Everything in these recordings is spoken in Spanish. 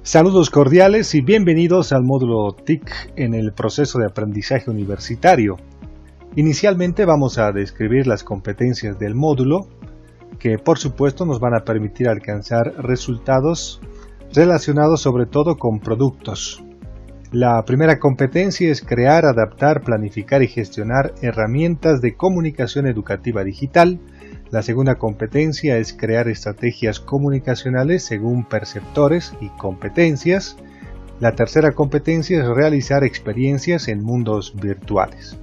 Saludos cordiales y bienvenidos al módulo TIC en el proceso de aprendizaje universitario. Inicialmente vamos a describir las competencias del módulo, que por supuesto nos van a permitir alcanzar resultados relacionados sobre todo con productos. La primera competencia es crear, adaptar, planificar y gestionar herramientas de comunicación educativa digital. La segunda competencia es crear estrategias comunicacionales según perceptores y competencias. La tercera competencia es realizar experiencias en mundos virtuales.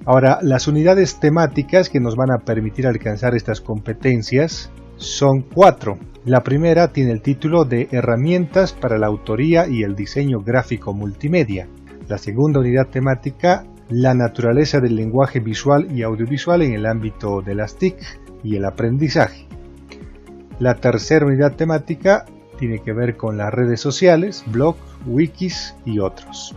Ahora, las unidades temáticas que nos van a permitir alcanzar estas competencias son 4. La primera tiene el título de Herramientas para la autoría y el diseño gráfico multimedia. La segunda unidad temática, la naturaleza del lenguaje visual y audiovisual en el ámbito de las TIC y el aprendizaje. La tercera unidad temática tiene que ver con las redes sociales, blogs, wikis y otros.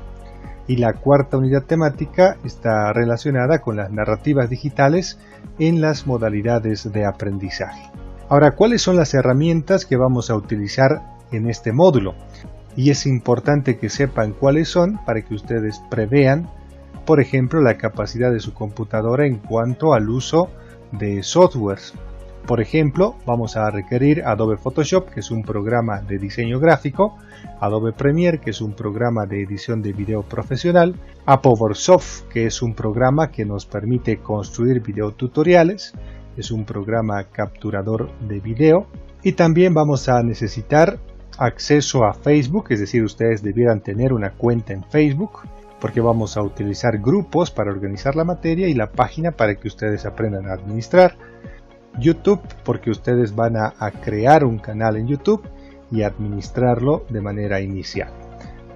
Y la cuarta unidad temática está relacionada con las narrativas digitales en las modalidades de aprendizaje. Ahora, ¿cuáles son las herramientas que vamos a utilizar en este módulo? Y es importante que sepan cuáles son para que ustedes prevean, por ejemplo, la capacidad de su computadora en cuanto al uso de softwares. Por ejemplo, vamos a requerir Adobe Photoshop, que es un programa de diseño gráfico, Adobe Premiere, que es un programa de edición de video profesional, Apoversoft, que es un programa que nos permite construir videotutoriales, es un programa capturador de video, y también vamos a necesitar acceso a Facebook, es decir, ustedes debieran tener una cuenta en Facebook, porque vamos a utilizar grupos para organizar la materia y la página para que ustedes aprendan a administrar. YouTube, porque ustedes van a crear un canal en YouTube y administrarlo de manera inicial.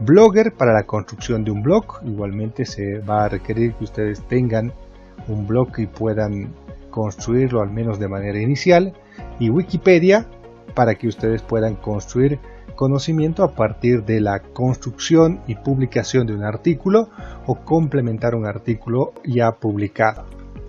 Blogger, para la construcción de un blog, igualmente se va a requerir que ustedes tengan un blog y puedan construirlo al menos de manera inicial. Y Wikipedia, para que ustedes puedan construir conocimiento a partir de la construcción y publicación de un artículo o complementar un artículo ya publicado.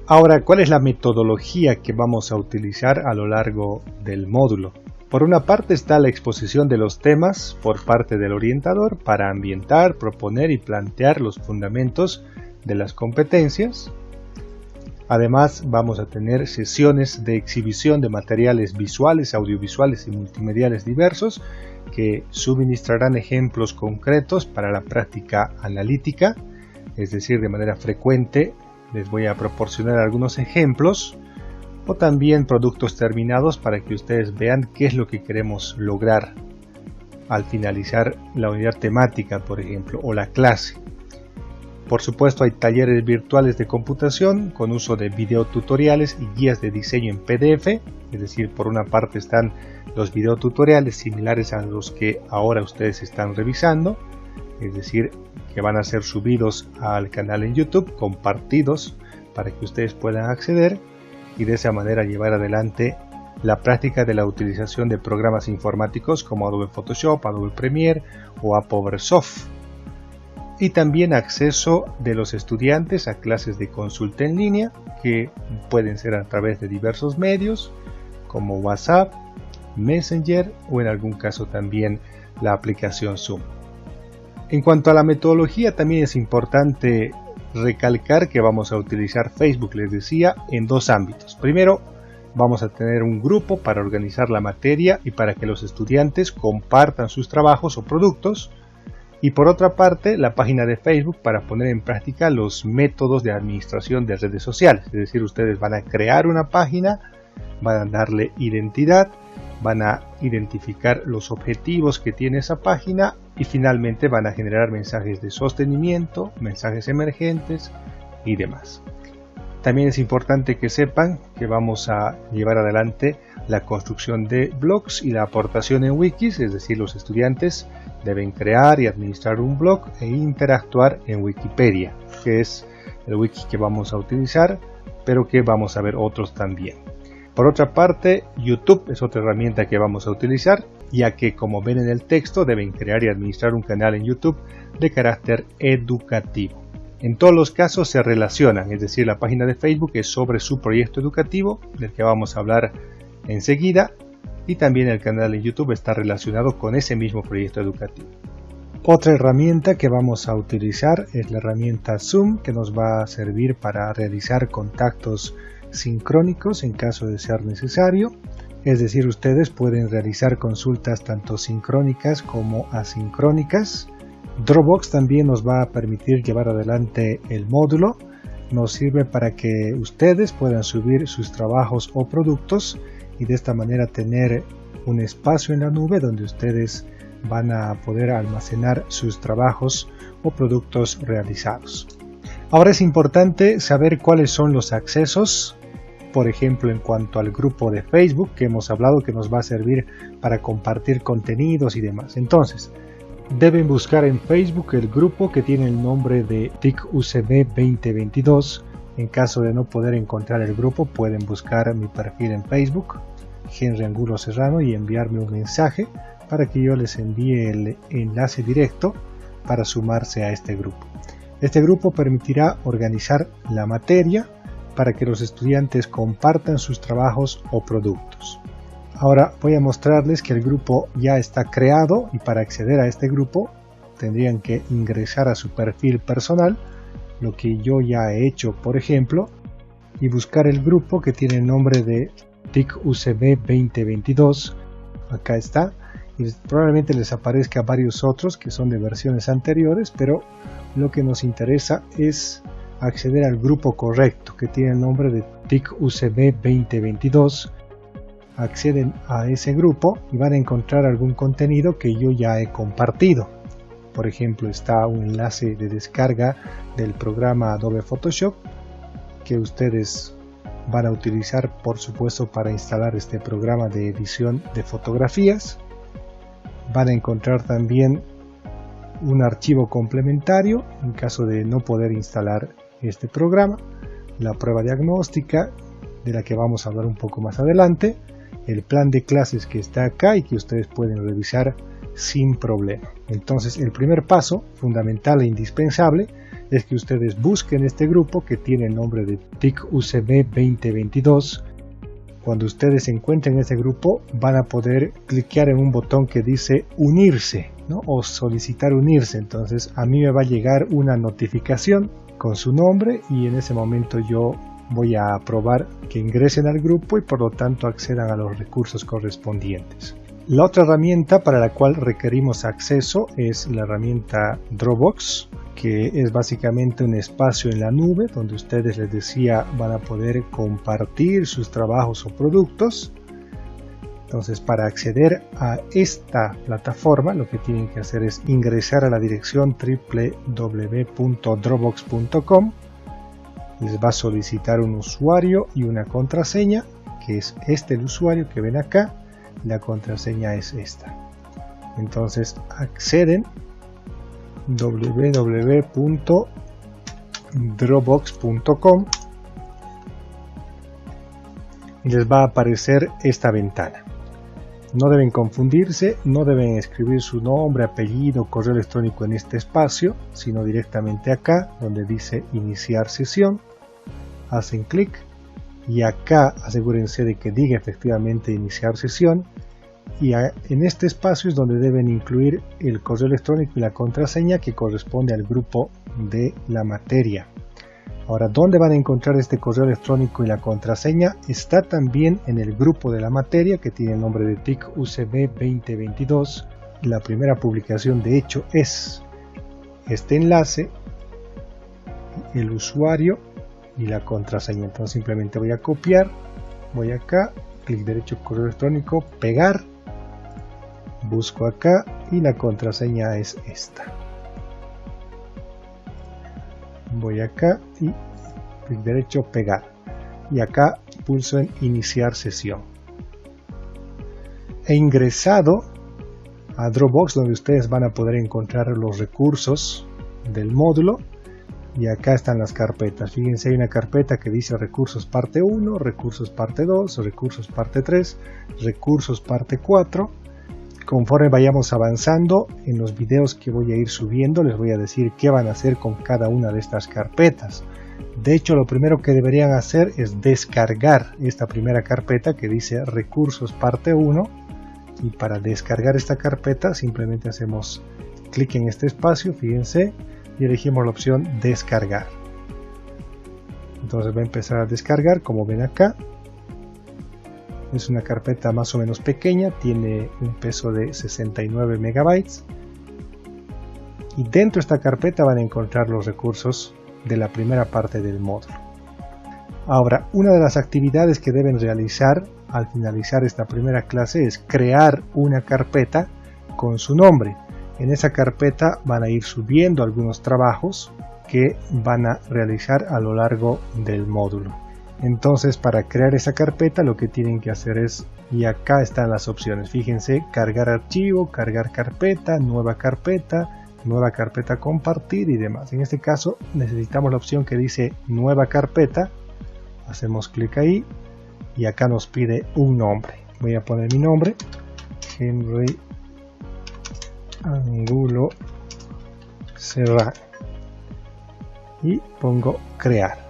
Ahora, ¿cuál es la metodología que vamos a utilizar a lo largo del módulo? Por una parte está la exposición de los temas por parte del orientador para ambientar, proponer y plantear los fundamentos de las competencias. Además, vamos a tener sesiones de exhibición de materiales visuales, audiovisuales y multimediales diversos que suministrarán ejemplos concretos para la práctica analítica, es decir, de manera frecuente les voy a proporcionar algunos ejemplos o también productos terminados para que ustedes vean qué es lo que queremos lograr al finalizar la unidad temática, por ejemplo, o la clase. Por supuesto, hay talleres virtuales de computación con uso de videotutoriales y guías de diseño en PDF, es decir, por una parte están los videotutoriales similares a los que ahora ustedes están revisando, es decir, que van a ser subidos al canal en YouTube, compartidos para que ustedes puedan acceder y de esa manera llevar adelante la práctica de la utilización de programas informáticos como Adobe Photoshop, Adobe Premiere o Apoversoft. Y también acceso de los estudiantes a clases de consulta en línea que pueden ser a través de diversos medios como WhatsApp, Messenger o en algún caso también la aplicación Zoom. En cuanto a la metodología, también es importante recalcar que vamos a utilizar Facebook, les decía, en dos ámbitos. Primero, vamos a tener un grupo para organizar la materia y para que los estudiantes compartan sus trabajos o productos. Y por otra parte, la página de Facebook para poner en práctica los métodos de administración de redes sociales. Es decir, ustedes van a crear una página, van a darle identidad, van a identificar los objetivos que tiene esa página y finalmente van a generar mensajes de sostenimiento, mensajes emergentes y demás. También es importante que sepan que vamos a llevar adelante la construcción de blogs y la aportación en wikis, es decir, los estudiantes deben crear y administrar un blog e interactuar en Wikipedia, que es el wiki que vamos a utilizar, pero que vamos a ver otros también. Por otra parte, YouTube es otra herramienta que vamos a utilizar, ya que como ven en el texto deben crear y administrar un canal en YouTube de carácter educativo. En todos los casos se relacionan, es decir, la página de Facebook es sobre su proyecto educativo, del que vamos a hablar enseguida, y también el canal de YouTube está relacionado con ese mismo proyecto educativo. Otra herramienta que vamos a utilizar es la herramienta Zoom, que nos va a servir para realizar contactos sincrónicos en caso de ser necesario. Es decir, ustedes pueden realizar consultas tanto sincrónicas como asincrónicas. Dropbox también nos va a permitir llevar adelante el módulo. Nos sirve para que ustedes puedan subir sus trabajos o productos y de esta manera tener un espacio en la nube donde ustedes van a poder almacenar sus trabajos o productos realizados. Ahora es importante saber cuáles son los accesos, por ejemplo en cuanto al grupo de Facebook que hemos hablado que nos va a servir para compartir contenidos y demás. Entonces, deben buscar en Facebook el grupo que tiene el nombre de TIC-UCB 2022. En caso de no poder encontrar el grupo, pueden buscar mi perfil en Facebook, Henry Angulo Serrano, y enviarme un mensaje para que yo les envíe el enlace directo para sumarse a este grupo. Este grupo permitirá organizar la materia para que los estudiantes compartan sus trabajos o productos. Ahora voy a mostrarles que el grupo ya está creado y para acceder a este grupo tendrían que ingresar a su perfil personal, lo que yo ya he hecho por ejemplo, y buscar el grupo que tiene el nombre de TIC-UCB 2022. Acá está. Y probablemente les aparezca varios otros que son de versiones anteriores, pero lo que nos interesa es acceder al grupo correcto que tiene el nombre de TIC-UCB 2022. Acceden a ese grupo y van a encontrar algún contenido que yo ya he compartido. Por ejemplo, está un enlace de descarga del programa Adobe Photoshop que ustedes van a utilizar, por supuesto, para instalar este programa de edición de fotografías. Van a encontrar también un archivo complementario en caso de no poder instalar este programa, la prueba diagnóstica de la que vamos a hablar un poco más adelante, el plan de clases que está acá y que ustedes pueden revisar sin problema. Entonces el primer paso fundamental e indispensable es que ustedes busquen este grupo que tiene el nombre de TIC-UCB 2022. Cuando ustedes se encuentren en ese grupo van a poder clicar en un botón que dice unirse, ¿no? O solicitar unirse. Entonces a mí me va a llegar una notificación con su nombre y en ese momento yo voy a aprobar que ingresen al grupo y por lo tanto accedan a los recursos correspondientes. La otra herramienta para la cual requerimos acceso es la herramienta Dropbox, que es básicamente un espacio en la nube donde ustedes, les decía, van a poder compartir sus trabajos o productos. Entonces, para acceder a esta plataforma lo que tienen que hacer es ingresar a la dirección www.dropbox.com. Les va a solicitar un usuario y una contraseña, que es el usuario que ven acá. La contraseña es esta. Entonces acceden www.dropbox.com y les va a aparecer esta ventana. No deben confundirse, no deben escribir su nombre, apellido, correo electrónico en este espacio, sino directamente acá donde dice iniciar sesión. Hacen clic y acá asegúrense de que diga efectivamente iniciar sesión, y en este espacio es donde deben incluir el correo electrónico y la contraseña que corresponde al grupo de la materia. Ahora, ¿dónde van a encontrar este correo electrónico y la contraseña? Está también en el grupo de la materia que tiene el nombre de TIC-UCB 2022. La primera publicación de hecho es este enlace, el usuario y la contraseña. Entonces simplemente voy a copiar, voy acá, clic derecho, correo electrónico, pegar, busco acá y la contraseña es esta. Voy acá y clic derecho, pegar, y acá pulso en iniciar sesión. He ingresado a Dropbox, donde ustedes van a poder encontrar los recursos del módulo. Y acá están las carpetas. Fíjense, hay una carpeta que dice recursos parte 1, recursos parte 2, recursos parte 3, recursos parte 4. Conforme vayamos avanzando en los videos que voy a ir subiendo, les voy a decir qué van a hacer con cada una de estas carpetas. De hecho, lo primero que deberían hacer es descargar esta primera carpeta que dice recursos parte 1 Y para descargar esta carpeta simplemente hacemos clic en este espacio, fíjense, y elegimos la opción descargar. Entonces va a empezar a descargar, como ven acá. Es una carpeta más o menos pequeña, tiene un peso de 69 megabytes. Y dentro de esta carpeta van a encontrar los recursos de la primera parte del módulo. Ahora, una de las actividades que deben realizar al finalizar esta primera clase es crear una carpeta con su nombre. En esa carpeta van a ir subiendo algunos trabajos que van a realizar a lo largo del módulo. Entonces, para crear esa carpeta lo que tienen que hacer es, y acá están las opciones, fíjense, cargar archivo, cargar carpeta, nueva carpeta compartir y demás. En este caso necesitamos la opción que dice nueva carpeta, hacemos clic ahí y acá nos pide un nombre. Voy a poner mi nombre, Henry Angulo Serrano, y pongo crear.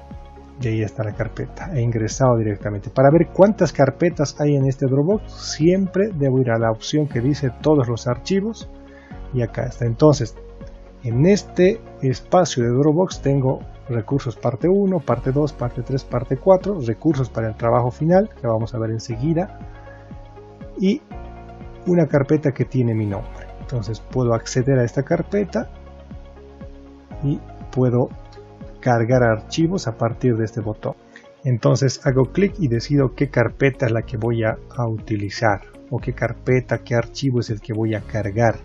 Y ahí está la carpeta, he ingresado directamente. Para ver cuántas carpetas hay en este Dropbox, siempre debo ir a la opción que dice todos los archivos, y acá está. Entonces, en este espacio de Dropbox tengo recursos parte 1, parte 2, parte 3, parte 4, recursos para el trabajo final, que vamos a ver enseguida, y una carpeta que tiene mi nombre. Entonces puedo acceder a esta carpeta y puedo cargar archivos a partir de este botón. Entonces hago clic y decido qué carpeta es la que voy a utilizar, o qué carpeta, qué archivo es el que voy a cargar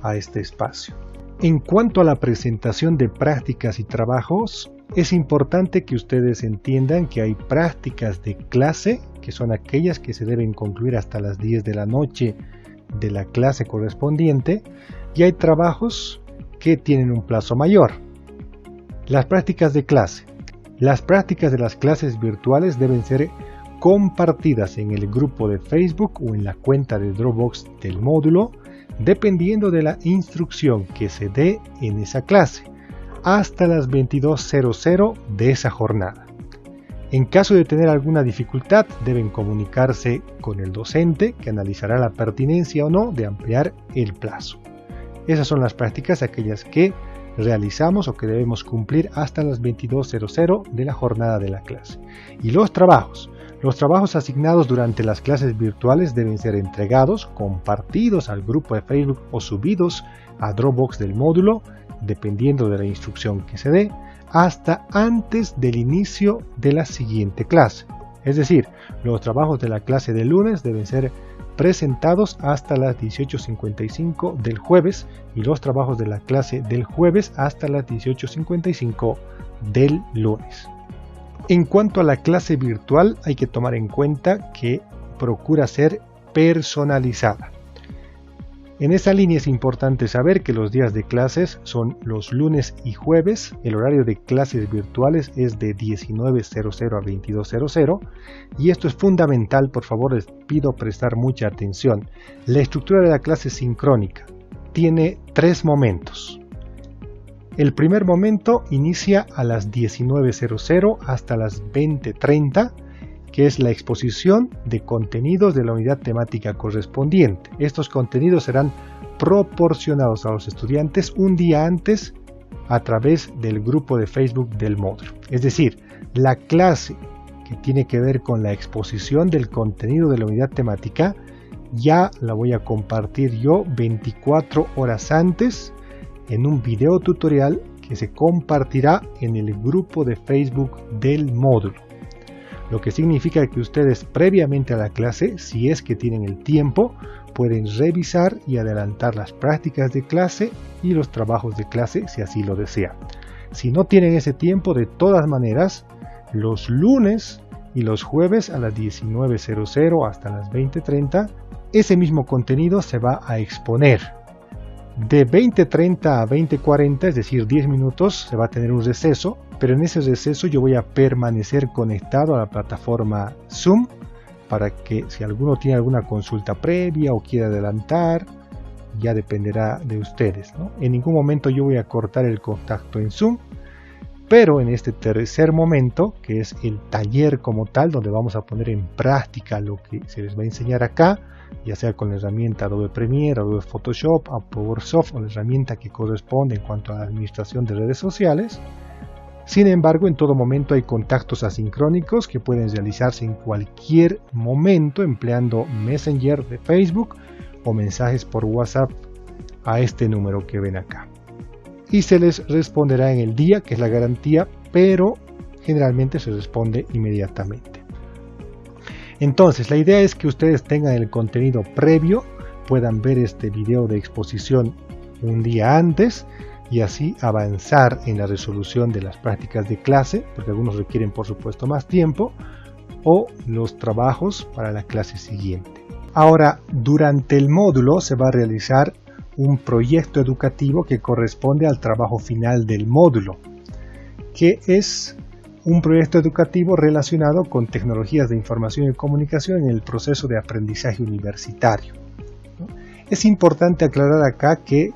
a este espacio. En cuanto a la presentación de prácticas y trabajos, es importante que ustedes entiendan que hay prácticas de clase, que son aquellas que se deben concluir hasta las 10 de la noche de la clase correspondiente, y hay trabajos que tienen un plazo mayor. Las prácticas de clase. Las prácticas de las clases virtuales deben ser compartidas en el grupo de Facebook o en la cuenta de Dropbox del módulo, dependiendo de la instrucción que se dé en esa clase, hasta las 22:00 de esa jornada. En caso de tener alguna dificultad, deben comunicarse con el docente, que analizará la pertinencia o no de ampliar el plazo. Esas son las prácticas, aquellas que realizamos o que debemos cumplir hasta las 22:00 de la jornada de la clase. Y los trabajos. Los trabajos asignados durante las clases virtuales deben ser entregados, compartidos al grupo de Facebook o subidos a Dropbox del módulo, dependiendo de la instrucción que se dé, hasta antes del inicio de la siguiente clase. Es decir, los trabajos de la clase del lunes deben ser presentados hasta las 18:55 del jueves y los trabajos de la clase del jueves hasta las 18:55 del lunes. En cuanto a la clase virtual, hay que tomar en cuenta que procura ser personalizada. En esa línea es importante saber que los días de clases son los lunes y jueves. El horario de clases virtuales es de 19:00 a 22:00 y esto es fundamental, por favor les pido prestar mucha atención. La estructura de la clase sincrónica tiene 3 momentos. El primer momento inicia a las 19:00 hasta las 20:30, que es la exposición de contenidos de la unidad temática correspondiente. Estos contenidos serán proporcionados a los estudiantes un día antes a través del grupo de Facebook del módulo. Es decir, la clase que tiene que ver con la exposición del contenido de la unidad temática ya la voy a compartir yo 24 horas antes en un video tutorial que se compartirá en el grupo de Facebook del módulo. Lo que significa que ustedes previamente a la clase, si es que tienen el tiempo, pueden revisar y adelantar las prácticas de clase y los trabajos de clase si así lo desean. Si no tienen ese tiempo, de todas maneras, los lunes y los jueves a las 19:00 hasta las 20:30, ese mismo contenido se va a exponer. De 20:30 a 20:40, es decir, 10 minutos, se va a tener un receso, pero en ese receso yo voy a permanecer conectado a la plataforma Zoom para que si alguno tiene alguna consulta previa o quiere adelantar, ya dependerá de ustedes, ¿no? En ningún momento yo voy a cortar el contacto en Zoom, pero en este tercer momento, que es el taller como tal, donde vamos a poner en práctica lo que se les va a enseñar acá, ya sea con la herramienta Adobe Premiere, Adobe Photoshop, PowerSoft o la herramienta que corresponde en cuanto a la administración de redes sociales. Sin embargo, en todo momento hay contactos asincrónicos que pueden realizarse en cualquier momento empleando Messenger de Facebook o mensajes por WhatsApp a este número que ven acá. Y se les responderá en el día, que es la garantía, pero generalmente se responde inmediatamente. Entonces, la idea es que ustedes tengan el contenido previo, puedan ver este video de exposición un día antes y así avanzar en la resolución de las prácticas de clase, porque algunos requieren por supuesto más tiempo, o los trabajos para la clase siguiente. Ahora, durante el módulo se va a realizar un proyecto educativo que corresponde al trabajo final del módulo, que es un proyecto educativo relacionado con tecnologías de información y comunicación en el proceso de aprendizaje universitario. Es importante aclarar acá que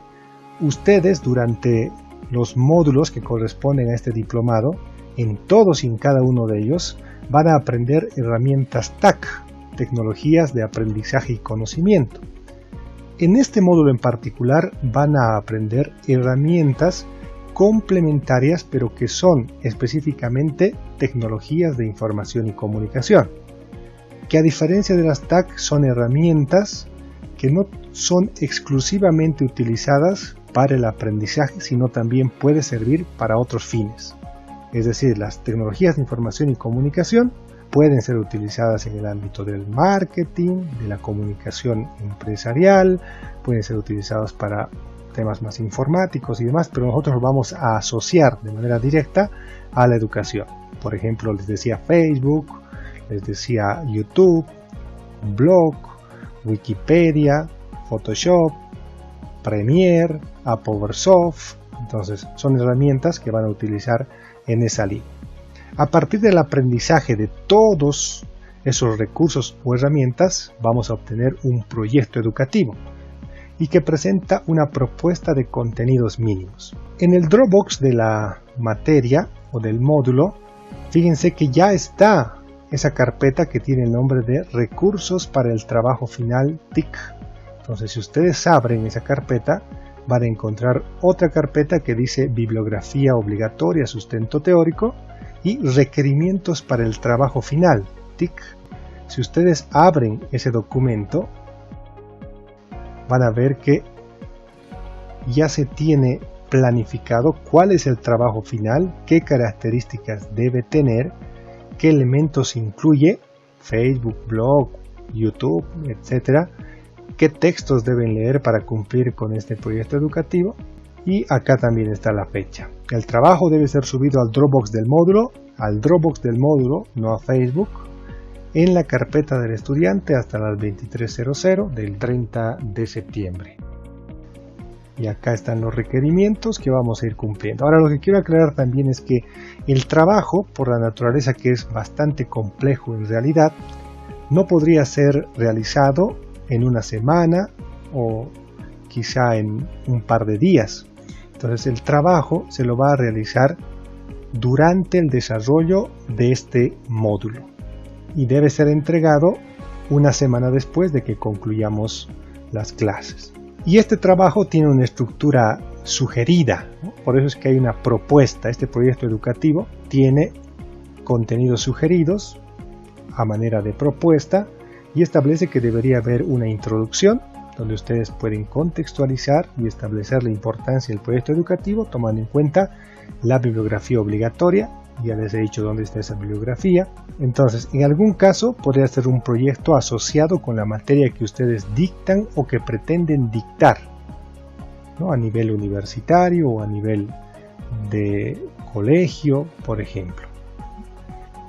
ustedes durante los módulos que corresponden a este diplomado, en todos y en cada uno de ellos, van a aprender herramientas TAC, tecnologías de aprendizaje y conocimiento. En este módulo en particular van a aprender herramientas complementarias, pero que son específicamente tecnologías de información y comunicación, que a diferencia de las TAC son herramientas que no son exclusivamente utilizadas para el aprendizaje, sino también puede servir para otros fines. Es decir, las tecnologías de información y comunicación pueden ser utilizadas en el ámbito del marketing, de la comunicación empresarial, pueden ser utilizadas para temas más informáticos y demás, pero nosotros los vamos a asociar de manera directa a la educación. Por ejemplo, les decía Facebook, les decía YouTube, blog, Wikipedia, Photoshop, Premiere, PowerSoft. Entonces son herramientas que van a utilizar en esa línea. A partir del aprendizaje de todos esos recursos o herramientas, vamos a obtener un proyecto educativo y que presenta una propuesta de contenidos mínimos. En el Dropbox de la materia o del módulo, fíjense que ya está esa carpeta que tiene el nombre de Recursos para el Trabajo Final TIC. Entonces, si ustedes abren esa carpeta, van a encontrar otra carpeta que dice Bibliografía obligatoria, sustento teórico y Requerimientos para el trabajo final, TIC. Si ustedes abren ese documento, van a ver que ya se tiene planificado cuál es el trabajo final, qué características debe tener, qué elementos incluye, Facebook, blog, YouTube, etc., qué textos deben leer para cumplir con este proyecto educativo, y acá también está la fecha. El trabajo debe ser subido al Dropbox del módulo, no a Facebook, en la carpeta del estudiante hasta las 23:00 del 30 de septiembre. Y acá están los requerimientos que vamos a ir cumpliendo. Ahora, lo que quiero aclarar también es que el trabajo, por la naturaleza que es bastante complejo en realidad, no podría ser realizado en una semana o quizá en un par de días. Entonces el trabajo se lo va a realizar durante el desarrollo de este módulo y debe ser entregado una semana después de que concluyamos las clases. Y este trabajo tiene una estructura sugerida, ¿no? Por eso es que hay una propuesta. Este proyecto educativo tiene contenidos sugeridos a manera de propuesta y establece que debería haber una introducción donde ustedes pueden contextualizar y establecer la importancia del proyecto educativo tomando en cuenta la bibliografía obligatoria. Ya les he dicho dónde está esa bibliografía. Entonces, en algún caso podría ser un proyecto asociado con la materia que ustedes dictan o que pretenden dictar, ¿no? A nivel universitario o a nivel de colegio, por ejemplo.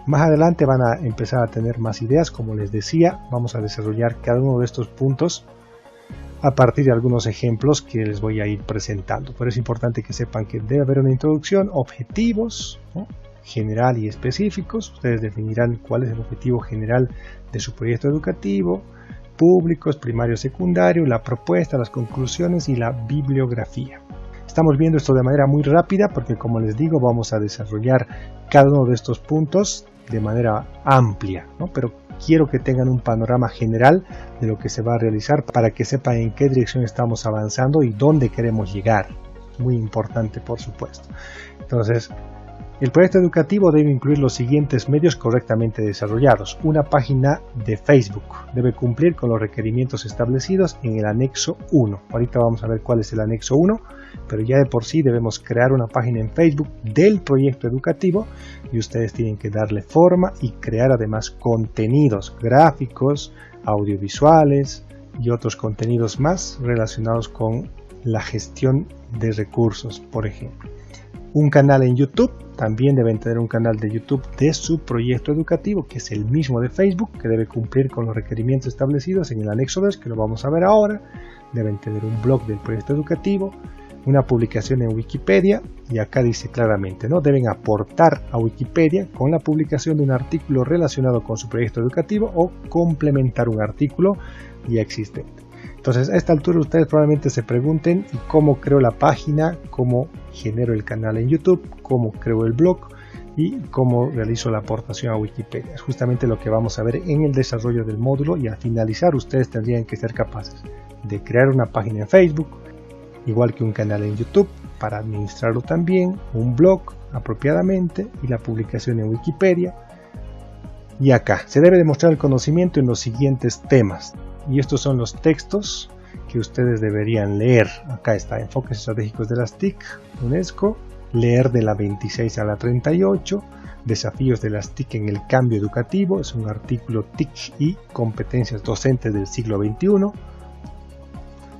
Más adelante van a empezar a tener más ideas, como les decía, vamos a desarrollar cada uno de estos puntos a partir de algunos ejemplos que les voy a ir presentando. Pero es importante que sepan que debe haber una introducción, objetivos, ¿no? General y específicos. Ustedes definirán cuál es el objetivo general de su proyecto educativo, públicos, primario, secundario, la propuesta, las conclusiones y la bibliografía. Estamos viendo esto de manera muy rápida porque, como les digo, vamos a desarrollar cada uno de estos puntos de manera amplia, ¿no? Pero quiero que tengan un panorama general de lo que se va a realizar para que sepan en qué dirección estamos avanzando y dónde queremos llegar. Muy importante, por supuesto. Entonces, el proyecto educativo debe incluir los siguientes medios correctamente desarrollados. Una página de Facebook debe cumplir con los requerimientos establecidos en el anexo 1. Ahorita vamos a ver cuál es el anexo 1, pero ya de por sí debemos crear una página en Facebook del proyecto educativo y ustedes tienen que darle forma y crear además contenidos gráficos, audiovisuales y otros contenidos más relacionados con la gestión de recursos, por ejemplo. Un canal en YouTube, también deben tener un canal de YouTube de su proyecto educativo, que es el mismo de Facebook, que debe cumplir con los requerimientos establecidos en el anexo 2, que lo vamos a ver ahora. Deben tener un blog del proyecto educativo, una publicación en Wikipedia, y acá dice claramente, ¿no? Deben aportar a Wikipedia con la publicación de un artículo relacionado con su proyecto educativo o complementar un artículo ya existente. Entonces, a esta altura ustedes probablemente se pregunten cómo creo la página, cómo genero el canal en YouTube, cómo creo el blog y cómo realizo la aportación a Wikipedia. Es justamente lo que vamos a ver en el desarrollo del módulo, y al finalizar ustedes tendrían que ser capaces de crear una página en Facebook, igual que un canal en YouTube para administrarlo también, un blog apropiadamente y la publicación en Wikipedia. Y acá se debe demostrar el conocimiento en los siguientes temas. Y estos son los textos que ustedes deberían leer. Acá está, enfoques estratégicos de las TIC, UNESCO, leer de la 26 a la 38, desafíos de las TIC en el cambio educativo, es un artículo TIC y competencias docentes del siglo XXI.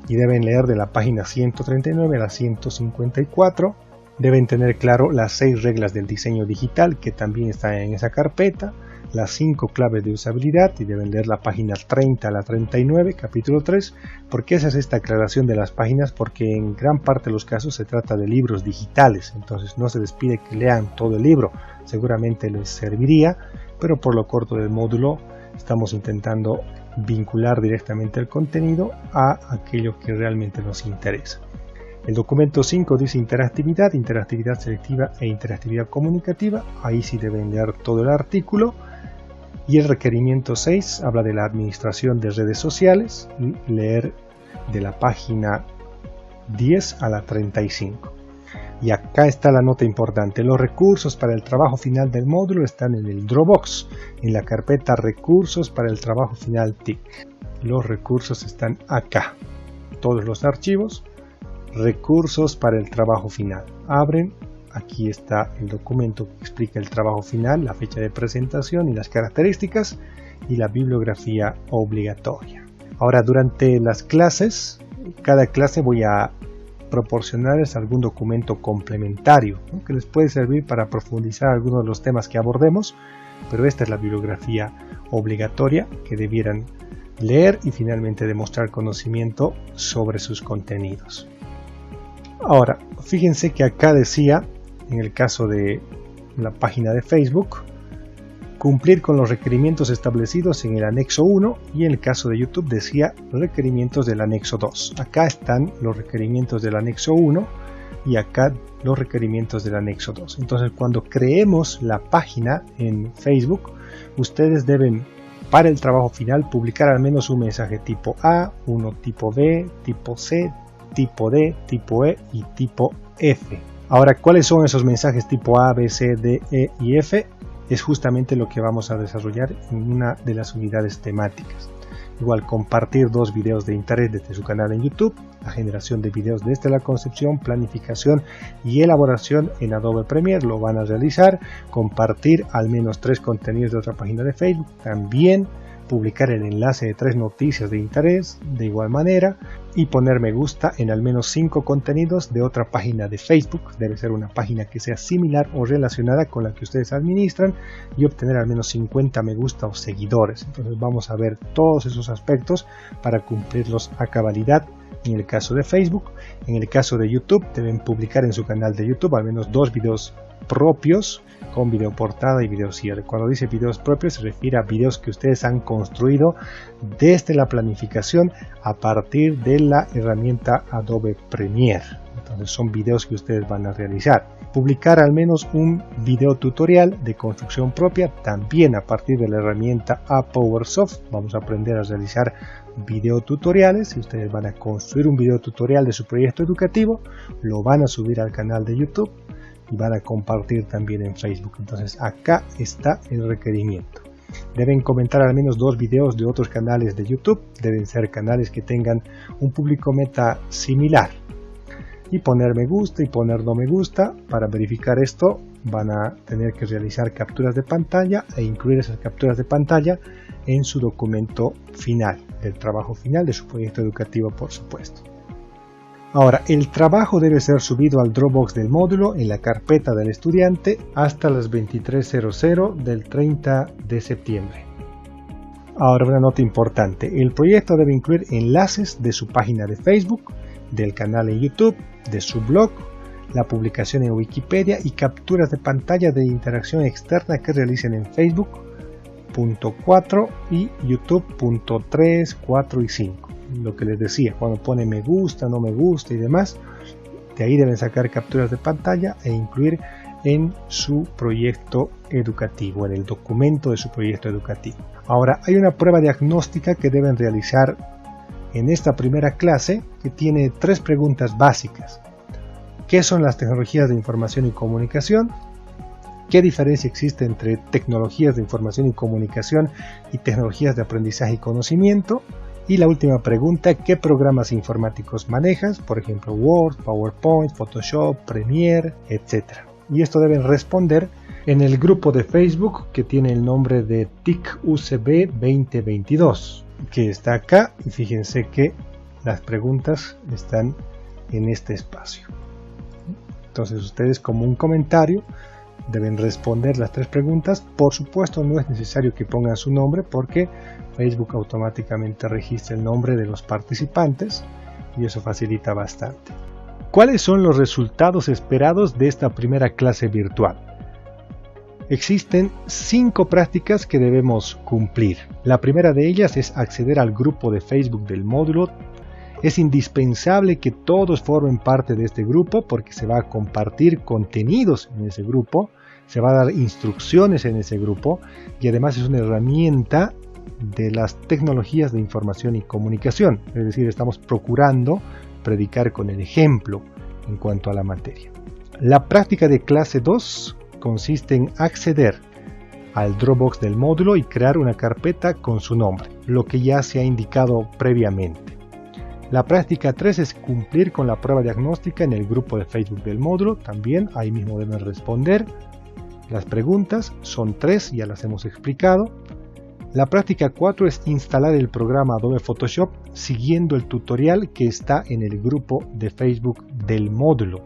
Y deben leer de la página 139 a la 154. Deben tener claro las 6 reglas del diseño digital, que también están en esa carpeta, las 5 claves de usabilidad, y deben leer la página 30 a la 39, capítulo 3. ¿Por qué se hace esta aclaración de las páginas? Porque en gran parte de los casos se trata de libros digitales, entonces no se les pide que lean todo el libro, seguramente les serviría, pero por lo corto del módulo estamos intentando vincular directamente el contenido a aquello que realmente nos interesa. El documento 5 dice interactividad, interactividad selectiva e interactividad comunicativa. Ahí sí deben leer todo el artículo. Y el requerimiento 6 habla de la administración de redes sociales y leer de la página 10 a la 35. Y acá está la nota importante. Los recursos para el trabajo final del módulo están en el Dropbox, en la carpeta recursos para el trabajo final TIC. Los recursos están acá. Todos los archivos, recursos para el trabajo final. Abren. Aquí está el documento que explica el trabajo final, la fecha de presentación y las características, y la bibliografía obligatoria. Ahora, durante las clases, cada clase voy a proporcionarles algún documento complementario, ¿no?, que les puede servir para profundizar algunos de los temas que abordemos, pero esta es la bibliografía obligatoria que debieran leer y finalmente demostrar conocimiento sobre sus contenidos. Ahora, fíjense que acá decía, en el caso de la página de Facebook, cumplir con los requerimientos establecidos en el anexo 1, y en el caso de YouTube decía requerimientos del anexo 2. Acá están los requerimientos del anexo 1 y acá los requerimientos del anexo 2. Entonces, cuando creemos la página en Facebook, ustedes deben, para el trabajo final, publicar al menos un mensaje tipo A, uno tipo B, tipo C, tipo D, tipo E y tipo F. Ahora, ¿cuáles son esos mensajes tipo A, B, C, D, E y F? Es justamente lo que vamos a desarrollar en una de las unidades temáticas. Igual, compartir 2 videos de interés desde su canal en YouTube, la generación de videos desde la concepción, planificación y elaboración en Adobe Premiere lo van a realizar. Compartir al menos 3 contenidos de otra página de Facebook, también publicar el enlace de 3 noticias de interés de igual manera, y poner me gusta en al menos 5 contenidos de otra página de Facebook. Debe ser una página que sea similar o relacionada con la que ustedes administran, y obtener al menos 50 me gusta o seguidores. Entonces vamos a ver todos esos aspectos para cumplirlos a cabalidad en el caso de Facebook. En el caso de YouTube, deben publicar en su canal de YouTube al menos 2 videos propios con video portada y video cierre. Cuando dice videos propios se refiere a videos que ustedes han construido desde la planificación a partir de la herramienta Adobe Premiere. Entonces son videos que ustedes van a realizar. publicar al menos un video tutorial de construcción propia, también a partir de la herramienta ApowerSoft. Vamos a aprender a realizar video tutoriales. Si ustedes van a construir un video tutorial de su proyecto educativo, lo van a subir al canal de YouTube y van a compartir también en Facebook. Entonces acá está el requerimiento. Deben comentar al menos 2 videos de otros canales de YouTube, deben ser canales que tengan un público meta similar, y poner me gusta y poner no me gusta. Para verificar esto van a tener que realizar capturas de pantalla e incluir esas capturas de pantalla en su documento final, del trabajo final de su proyecto educativo, por supuesto. Ahora, el trabajo debe ser subido al Dropbox del módulo en la carpeta del estudiante hasta las 23:00 del 30 de septiembre. Ahora, una nota importante: el proyecto debe incluir enlaces de su página de Facebook, del canal en YouTube, de su blog, la publicación en Wikipedia y capturas de pantalla de interacción externa que realicen en Facebook.4 y YouTube.3, 4 y 5. Lo que les decía, cuando pone me gusta, no me gusta y demás, de ahí deben sacar capturas de pantalla e incluir en su proyecto educativo, en el documento de su proyecto educativo. Ahora, hay una prueba diagnóstica que deben realizar en esta primera clase, que tiene 3 preguntas básicas. ¿Qué son las tecnologías de información y comunicación? ¿Qué diferencia existe entre tecnologías de información y comunicación y tecnologías de aprendizaje y conocimiento? Y la última pregunta: ¿qué programas informáticos manejas? Por ejemplo, Word, PowerPoint, Photoshop, Premiere, etc. Y esto deben responder en el grupo de Facebook que tiene el nombre de TIC UCB 2022, que está acá, y fíjense que las preguntas están en este espacio. Entonces ustedes, como un comentario, deben responder las 3 preguntas. Por supuesto, no es necesario que pongan su nombre porque Facebook automáticamente registra el nombre de los participantes y eso facilita bastante. ¿Cuáles son los resultados esperados de esta primera clase virtual? Existen 5 prácticas que debemos cumplir. La primera de ellas es acceder al grupo de Facebook del módulo. Es indispensable que todos formen parte de este grupo porque se va a compartir contenidos en ese grupo, se va a dar instrucciones en ese grupo y además es una herramienta de las tecnologías de información y comunicación. Es decir, estamos procurando predicar con el ejemplo en cuanto a la materia. La práctica de clase 2 consiste en acceder al Dropbox del módulo y crear una carpeta con su nombre, lo que ya se ha indicado previamente. La práctica 3 es cumplir con la prueba diagnóstica en el grupo de Facebook del módulo. También ahí mismo deben responder. Las preguntas son 3, ya las hemos explicado. La práctica 4 es instalar el programa Adobe Photoshop siguiendo el tutorial que está en el grupo de Facebook del módulo.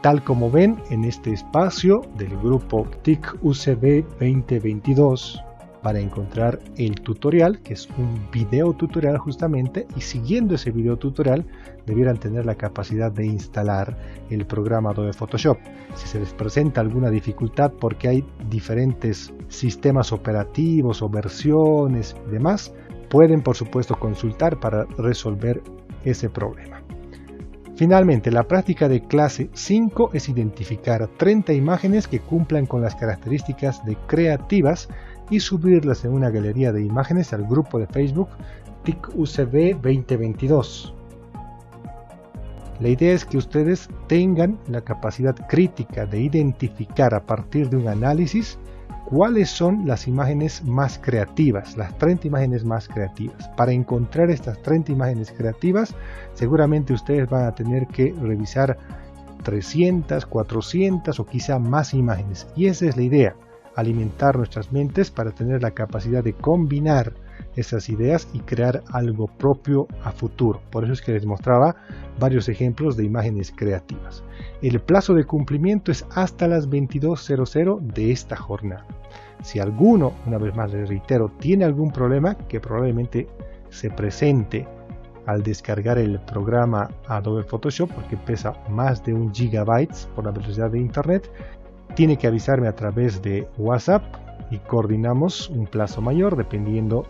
Tal como ven en este espacio del grupo TIC UCB 2022, van a encontrar el tutorial, que es un video tutorial justamente, y siguiendo ese video tutorial debieran tener la capacidad de instalar el programa Adobe Photoshop. Si se les presenta alguna dificultad porque hay diferentes sistemas operativos o versiones y demás, pueden por supuesto consultar para resolver ese problema. Finalmente, la práctica de clase 5 es identificar 30 imágenes que cumplan con las características de creativas y subirlas en una galería de imágenes al grupo de Facebook TIC UCB 2022. La idea es que ustedes tengan la capacidad crítica de identificar a partir de un análisis cuáles son las imágenes más creativas, las 30 imágenes más creativas. Para encontrar estas 30 imágenes creativas, seguramente ustedes van a tener que revisar 300, 400 o quizá más imágenes. Y esa es la idea: alimentar nuestras mentes para tener la capacidad de combinar esas ideas y crear algo propio a futuro. Por eso es que les mostraba varios ejemplos de imágenes creativas. El plazo de cumplimiento es hasta las 22:00 de esta jornada. Si alguno, una vez más les reitero, tiene algún problema, que probablemente se presente al descargar el programa Adobe Photoshop, porque pesa más de 1 GB por la velocidad de internet, tiene que avisarme a través de WhatsApp y coordinamos un plazo mayor dependiendo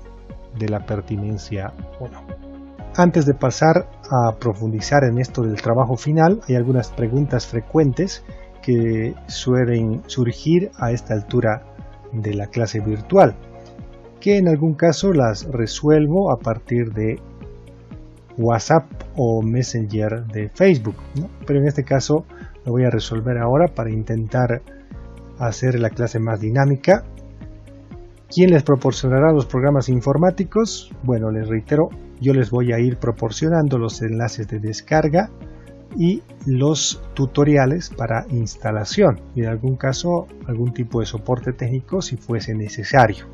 de la pertinencia o no. Antes de pasar a profundizar en esto del trabajo final, hay algunas preguntas frecuentes que suelen surgir a esta altura de la clase virtual, que en algún caso las resuelvo a partir de WhatsApp o Messenger de Facebook, ¿no? Pero en este caso lo voy a resolver ahora para intentar hacer la clase más dinámica. ¿Quién les proporcionará los programas informáticos? Bueno, les reitero, yo les voy a ir proporcionando los enlaces de descarga y los tutoriales para instalación y en algún caso algún tipo de soporte técnico si fuese necesario.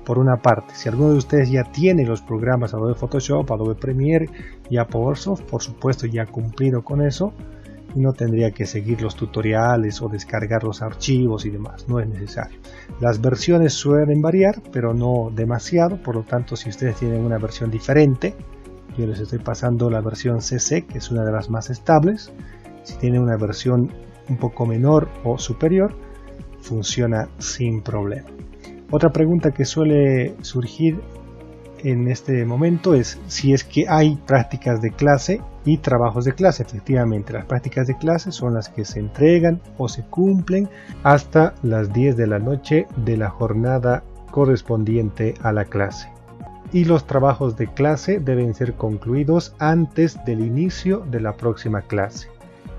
Por una parte, si alguno de ustedes ya tiene los programas Adobe Photoshop, Adobe Premiere y PowerSoft, por supuesto ya ha cumplido con eso y no tendría que seguir los tutoriales o descargar los archivos y demás, no es necesario. Las versiones suelen variar, pero no demasiado, por lo tanto si ustedes tienen una versión diferente, yo les estoy pasando la versión CC, que es una de las más estables. Si tienen una versión un poco menor o superior, funciona sin problema. Otra pregunta que suele surgir en este momento es si es que hay prácticas de clase y trabajos de clase. Efectivamente, las prácticas de clase son las que se entregan o se cumplen hasta las 10 de la noche de la jornada correspondiente a la clase. Y los trabajos de clase deben ser concluidos antes del inicio de la próxima clase.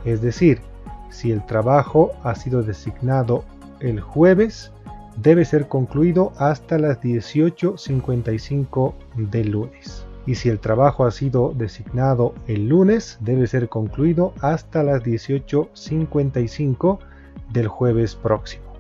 Es decir, si el trabajo ha sido designado el jueves, debe ser concluido hasta las 18:55 del lunes. Y si el trabajo ha sido designado el lunes, debe ser concluido hasta las 18:55 del jueves próximo.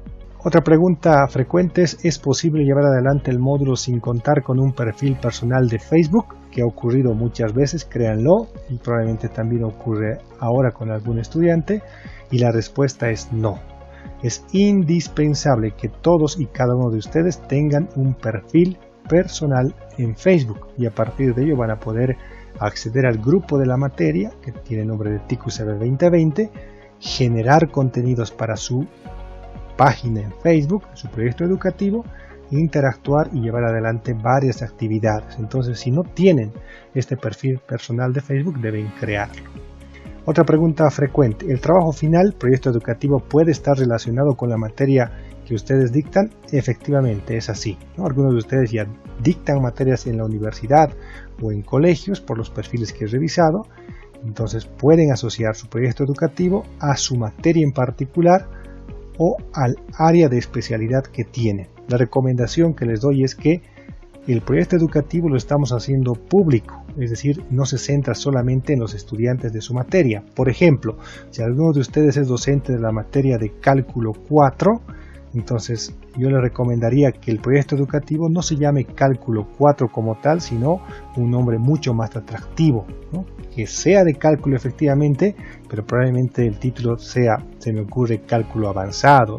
Otra pregunta frecuente es posible llevar adelante el módulo sin contar con un perfil personal de Facebook? Que ha ocurrido muchas veces, créanlo, y probablemente también ocurre ahora con algún estudiante, y la respuesta es no. Es indispensable que todos y cada uno de ustedes tengan un perfil personal en Facebook y a partir de ello van a poder acceder al grupo de la materia que tiene el nombre de TICUCB 2020, generar contenidos para su página en Facebook, su proyecto educativo, interactuar y llevar adelante varias actividades. Entonces, si no tienen este perfil personal de Facebook, deben crearlo. Otra pregunta frecuente, ¿el trabajo final, proyecto educativo, puede estar relacionado con la materia que ustedes dictan? Efectivamente, es así, ¿no? Algunos de ustedes ya dictan materias en la universidad o en colegios por los perfiles que he revisado, entonces pueden asociar su proyecto educativo a su materia en particular o al área de especialidad que tienen. La recomendación que les doy es que el proyecto educativo lo estamos haciendo público, es decir, no se centra solamente en los estudiantes de su materia. Por ejemplo, si alguno de ustedes es docente de la materia de cálculo 4, entonces yo le recomendaría que el proyecto educativo no se llame cálculo 4 como tal, sino un nombre mucho más atractivo, ¿no? Que sea de cálculo efectivamente, pero probablemente el título sea, se me ocurre, cálculo avanzado.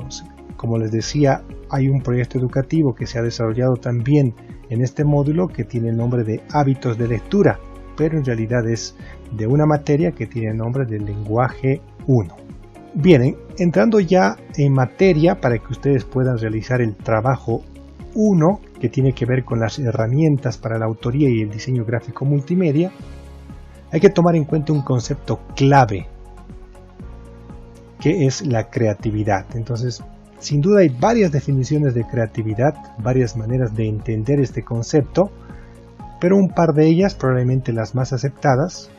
Como les decía, hay un proyecto educativo que se ha desarrollado también en este módulo que tiene el nombre de hábitos de lectura, pero en realidad es de una materia que tiene el nombre de lenguaje 1. Bien, entrando ya en materia para que ustedes puedan realizar el trabajo 1, que tiene que ver con las herramientas para la autoría y el diseño gráfico multimedia, hay que tomar en cuenta un concepto clave, que es la creatividad. Entonces, sin duda hay varias definiciones de creatividad, varias maneras de entender este concepto, pero un par de ellas, probablemente las más aceptadas,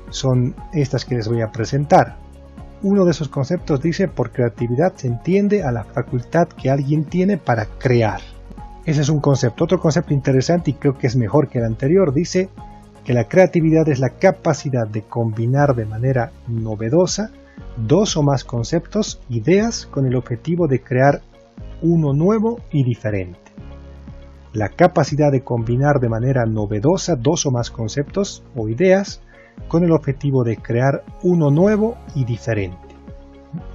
son estas que les voy a presentar. Uno de esos conceptos dice: por creatividad se entiende a la facultad que alguien tiene para crear. Ese es un concepto. Otro concepto interesante, y creo que es mejor que el anterior, dice que la creatividad es la capacidad de combinar de manera novedosa dos o más conceptos, ideas, con el objetivo de crear uno nuevo y diferente. La capacidad de combinar de manera novedosa dos o más conceptos o ideas con el objetivo de crear uno nuevo y diferente.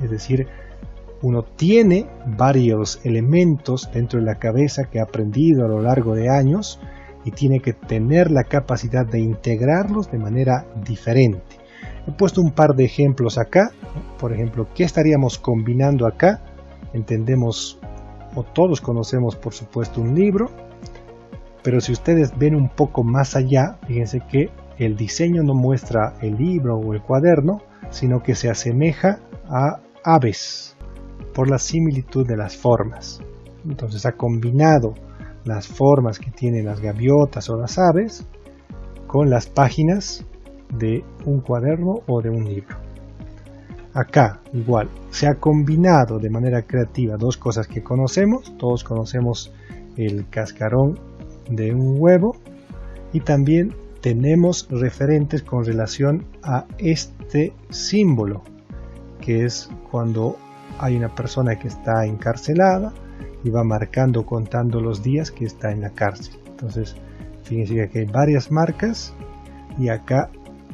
Es decir, uno tiene varios elementos dentro de la cabeza que ha aprendido a lo largo de años y tiene que tener la capacidad de integrarlos de manera diferente. He puesto un par de ejemplos acá. Por ejemplo, ¿qué estaríamos combinando acá? Entendemos, o todos conocemos por supuesto, un libro, pero si ustedes ven un poco más allá, fíjense que el diseño no muestra el libro o el cuaderno, sino que se asemeja a aves por la similitud de las formas. Entonces ha combinado las formas que tienen las gaviotas o las aves con las páginas de un cuaderno o de un libro. Acá igual se ha combinado de manera creativa dos cosas que conocemos. Todos conocemos el cascarón de un huevo y también tenemos referentes con relación a este símbolo, que es cuando hay una persona que está encarcelada y va marcando, contando los días que está en la cárcel. Entonces fíjense que aquí hay varias marcas y acá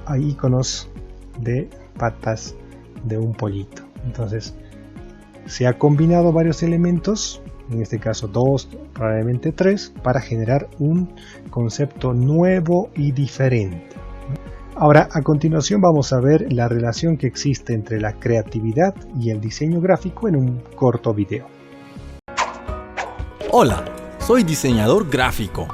hay iconos de patas de un pollito. Entonces se ha combinado varios elementos, en este caso 2, probablemente 3, para generar un concepto nuevo y diferente. Ahora, a continuación vamos a ver la relación que existe entre la creatividad y el diseño gráfico en un corto video. Hola, soy diseñador gráfico.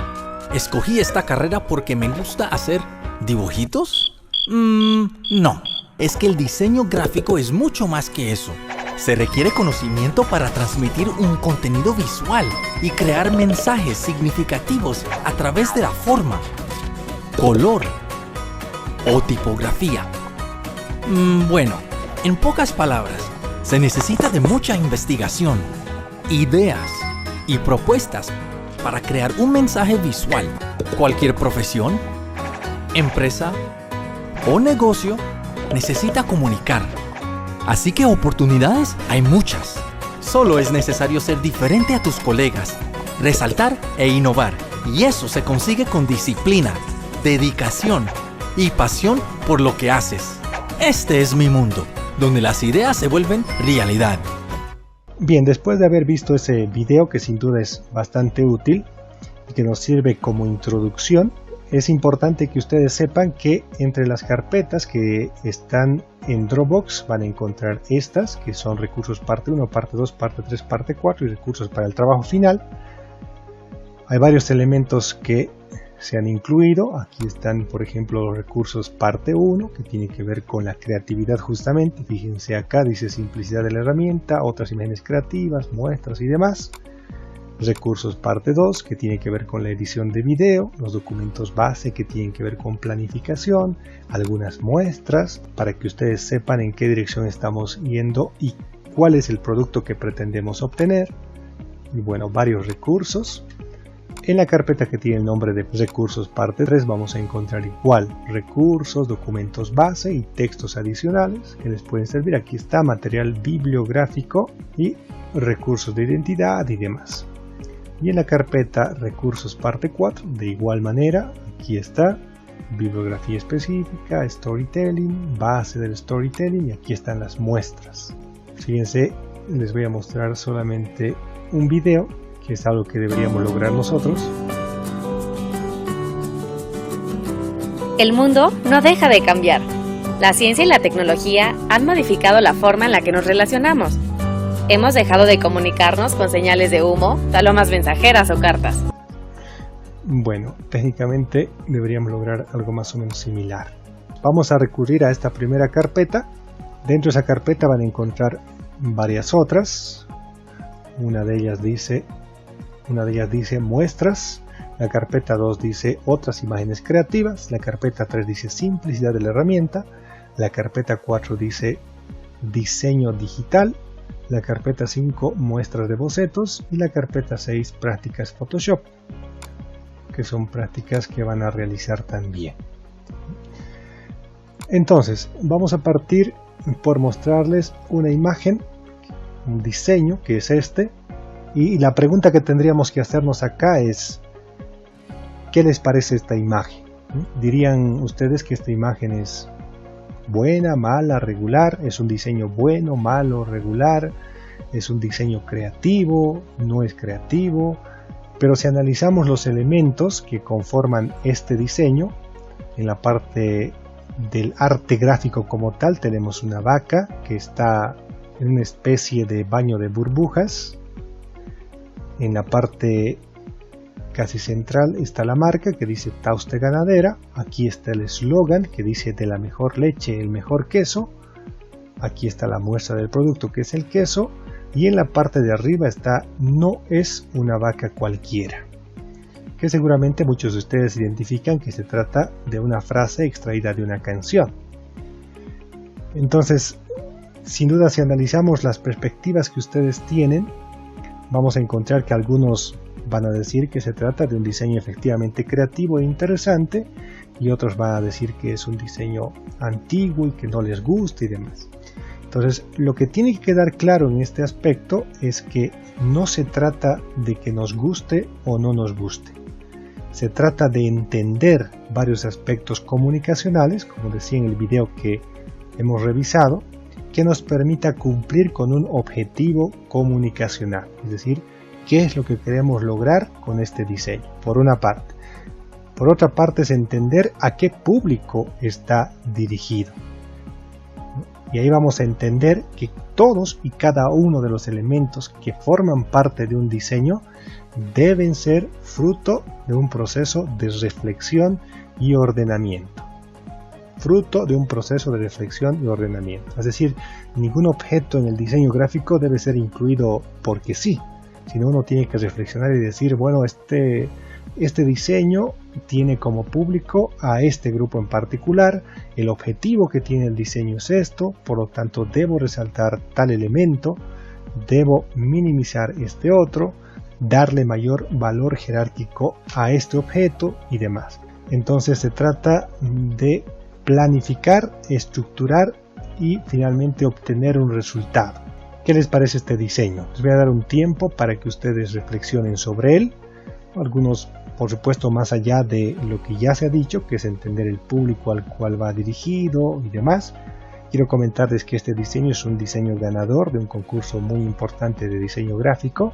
Escogí esta carrera porque me gusta hacer dibujitos. No, es que el diseño gráfico es mucho más que eso. Se requiere conocimiento para transmitir un contenido visual y crear mensajes significativos a través de la forma, color o tipografía. Bueno, en pocas palabras, se necesita de mucha investigación, ideas y propuestas para crear un mensaje visual. Cualquier profesión, empresa o negocio necesita comunicar. Así que oportunidades hay muchas. Solo es necesario ser diferente a tus colegas, resaltar e innovar. Y eso se consigue con disciplina, dedicación y pasión por lo que haces. Este es mi mundo, donde las ideas se vuelven realidad. Bien, después de haber visto ese video, que sin duda es bastante útil y que nos sirve como introducción, es importante que ustedes sepan que entre las carpetas que están en Dropbox van a encontrar estas, que son recursos parte 1, parte 2, parte 3, parte 4 y recursos para el trabajo final. Hay varios elementos que se han incluido. Aquí están, por ejemplo, los recursos parte 1, que tiene que ver con la creatividad justamente. Fíjense acá, dice simplicidad de la herramienta, otras imágenes creativas, muestras y demás. Recursos parte 2, que tiene que ver con la edición de video, los documentos base que tienen que ver con planificación, algunas muestras para que ustedes sepan en qué dirección estamos yendo y cuál es el producto que pretendemos obtener. Y bueno, varios recursos. En la carpeta que tiene el nombre de recursos parte 3 vamos a encontrar igual recursos, documentos base y textos adicionales que les pueden servir. Aquí está material bibliográfico y recursos de identidad y demás. Y en la carpeta recursos parte 4 de igual manera, aquí está bibliografía específica, storytelling, base del storytelling y aquí están las muestras. Fíjense, les voy a mostrar solamente un video, que es algo que deberíamos lograr nosotros. El mundo no deja de cambiar. La ciencia y la tecnología han modificado la forma en la que nos relacionamos. Hemos dejado de comunicarnos con señales de humo, palomas mensajeras o cartas. Bueno, técnicamente deberíamos lograr algo más o menos similar. Vamos a recurrir a esta primera carpeta. Dentro de esa carpeta van a encontrar varias otras. Una de ellas dice muestras. La carpeta 2 dice otras imágenes creativas. La carpeta 3 dice simplicidad de la herramienta. La carpeta 4 dice diseño digital. La carpeta 5 muestras de bocetos y la carpeta 6 prácticas Photoshop, que son prácticas que van a realizar también. Entonces vamos a partir por mostrarles una imagen, un diseño que es este, y la pregunta que tendríamos que hacernos acá es ¿qué les parece esta imagen? ¿Dirían ustedes que esta imagen es buena, mala, regular? ¿Es un diseño bueno, malo, regular? ¿Es un diseño creativo? ¿No es creativo? Pero si analizamos los elementos que conforman este diseño, en la parte del arte gráfico como tal tenemos una vaca que está en una especie de baño de burbujas. En la parte casi central está la marca que dice Tauste Ganadera. Aquí está el eslogan que dice de la mejor leche el mejor queso. Aquí está la muestra del producto, que es el queso, y en la parte de arriba está "no es una vaca cualquiera", que seguramente muchos de ustedes identifican que se trata de una frase extraída de una canción. Entonces, sin duda, si analizamos las perspectivas que ustedes tienen, vamos a encontrar que algunos van a decir que se trata de un diseño efectivamente creativo e interesante, y otros van a decir que es un diseño antiguo y que no les gusta y demás. Entonces, lo que tiene que quedar claro en este aspecto es que no se trata de que nos guste o no nos guste. Se trata de entender varios aspectos comunicacionales, como decía en el video que hemos revisado, que nos permita cumplir con un objetivo comunicacional, es decir, qué es lo que queremos lograr con este diseño, por una parte. Por otra parte es entender a qué público está dirigido. Y ahí vamos a entender que todos y cada uno de los elementos que forman parte de un diseño deben ser fruto de un proceso de reflexión y ordenamiento. Fruto de un proceso de reflexión y ordenamiento. Es decir, ningún objeto en el diseño gráfico debe ser incluido porque sí, sino uno tiene que reflexionar y decir, bueno, este diseño tiene como público a este grupo en particular, el objetivo que tiene el diseño es esto, por lo tanto debo resaltar tal elemento, debo minimizar este otro, darle mayor valor jerárquico a este objeto y demás. Entonces se trata de planificar, estructurar y finalmente obtener un resultado. ¿Qué les parece este diseño? Les voy a dar un tiempo para que ustedes reflexionen sobre él. Algunos, por supuesto, más allá de lo que ya se ha dicho, que es entender el público al cual va dirigido y demás. Quiero comentarles que este diseño es un diseño ganador de un concurso muy importante de diseño gráfico.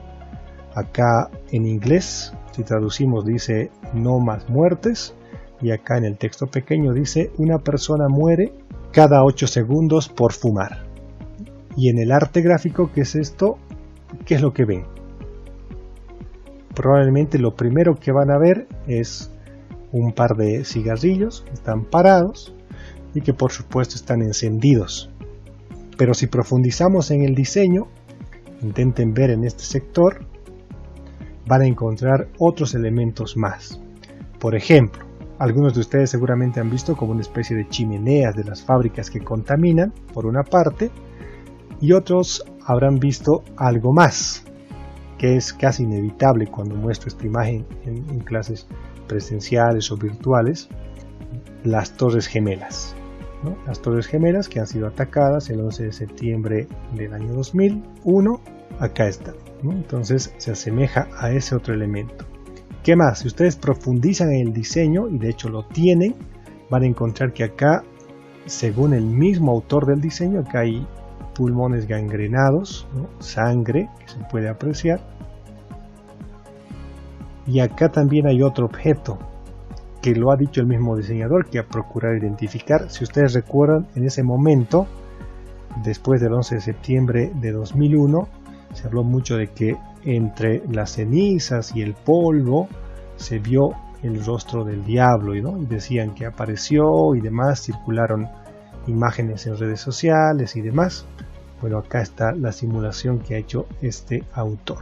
Acá en inglés, si traducimos, dice "no más muertes", y acá en el texto pequeño dice "una persona muere cada 8 segundos por fumar". Y en el arte gráfico, ¿qué es esto? ¿Qué es lo que ven? Probablemente lo primero que van a ver es un par de cigarrillos que están parados y que por supuesto están encendidos. Pero si profundizamos en el diseño, intenten ver en este sector, van a encontrar otros elementos más. Por ejemplo, algunos de ustedes seguramente han visto como una especie de chimeneas de las fábricas que contaminan, por una parte, y otros habrán visto algo más, que es casi inevitable cuando muestro esta imagen en clases presenciales o virtuales, las Torres Gemelas, ¿no? Las Torres Gemelas que han sido atacadas el 11 de septiembre del año 2001, acá están, ¿no? Entonces se asemeja a ese otro elemento. ¿Qué más? Si ustedes profundizan en el diseño, y de hecho lo tienen, van a encontrar que acá, según el mismo autor del diseño, acá hay pulmones gangrenados, ¿no? Sangre que se puede apreciar. Y acá también hay otro objeto que lo ha dicho el mismo diseñador, que a procurar identificar. Si ustedes recuerdan, en ese momento, después del 11 de septiembre de 2001, se habló mucho de que entre las cenizas y el polvo se vio el rostro del diablo, ¿no? Y decían que apareció y demás, circularon imágenes en redes sociales y demás. Bueno, acá está la simulación que ha hecho este autor.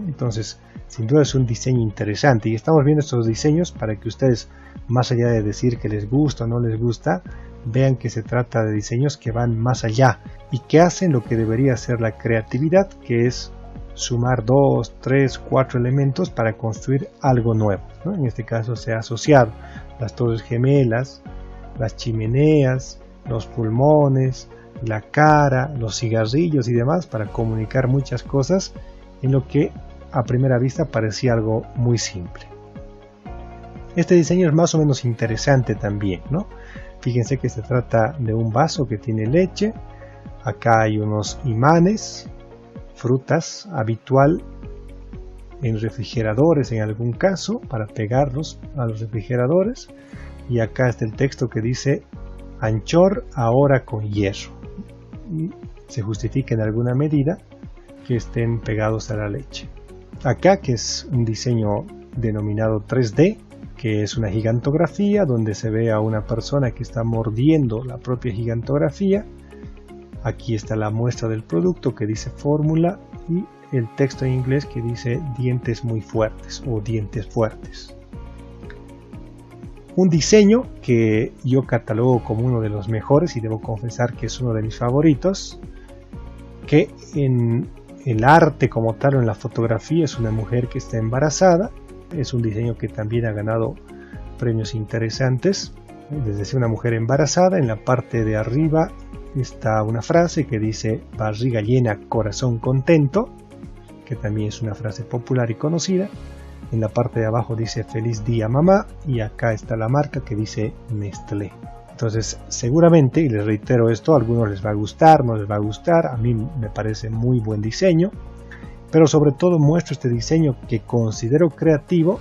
Entonces, sin duda es un diseño interesante y estamos viendo estos diseños para que ustedes, más allá de decir que les gusta o no les gusta, vean que se trata de diseños que van más allá y que hacen lo que debería ser la creatividad, que es sumar 2, 3, 4 elementos para construir algo nuevo, ¿no? En este caso se ha asociado las Torres Gemelas, las chimeneas, los pulmones, la cara, los cigarrillos y demás para comunicar muchas cosas en lo que a primera vista parecía algo muy simple. Este diseño es más o menos interesante también, ¿no? Fíjense que se trata de un vaso que tiene leche. Acá hay unos imanes, frutas, habitual en refrigeradores en algún caso, para pegarlos a los refrigeradores. Y acá está el texto que dice "anchor ahora con hierro". Y se justifica en alguna medida que estén pegados a la leche. Acá, que es un diseño denominado 3D, que es una gigantografía donde se ve a una persona que está mordiendo la propia gigantografía, Aquí está la muestra del producto que dice fórmula y el texto en inglés que dice dientes muy fuertes o dientes fuertes. Un diseño que yo catalogo como uno de los mejores y debo confesar que es uno de mis favoritos, que en el arte como tal o en la fotografía es una mujer que está embarazada. Es un diseño que también ha ganado premios interesantes. Desde una mujer embarazada, en la parte de arriba está una frase que dice barriga llena, corazón contento, que también es una frase popular y conocida. En la parte de abajo dice feliz día mamá y acá está la marca que dice Nestlé. Entonces seguramente, y les reitero esto, a algunos les va a gustar, no les va a gustar, a mí me parece muy buen diseño, pero sobre todo muestro este diseño que considero creativo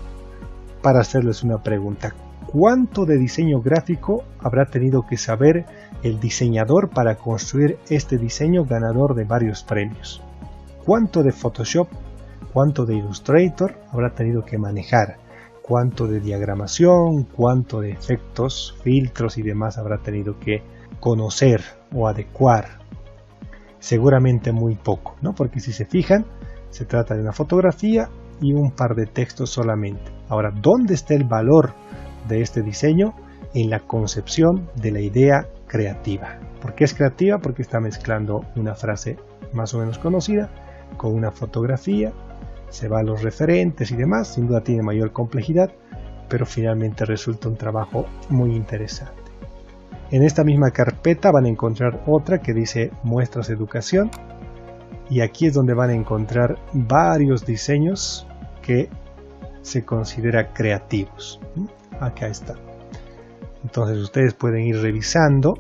para hacerles una pregunta. ¿Cuánto de diseño gráfico habrá tenido que saber el diseñador para construir este diseño ganador de varios premios? ¿Cuánto de Photoshop, cuánto de Illustrator habrá tenido que manejar? ¿Cuánto de diagramación, cuánto de efectos, filtros y demás habrá tenido que conocer o adecuar? Seguramente muy poco, ¿no? Porque si se fijan, se trata de una fotografía y un par de textos solamente. Ahora, ¿dónde está el valor de este diseño? En la concepción de la idea creativa. ¿Por qué es creativa? Porque está mezclando una frase más o menos conocida con una fotografía, se va a los referentes y demás, sin duda tiene mayor complejidad, pero finalmente resulta un trabajo muy interesante. En esta misma carpeta van a encontrar otra que dice muestras educación, y aquí es donde van a encontrar varios diseños que se considera creativos. Acá está. Entonces ustedes pueden ir revisando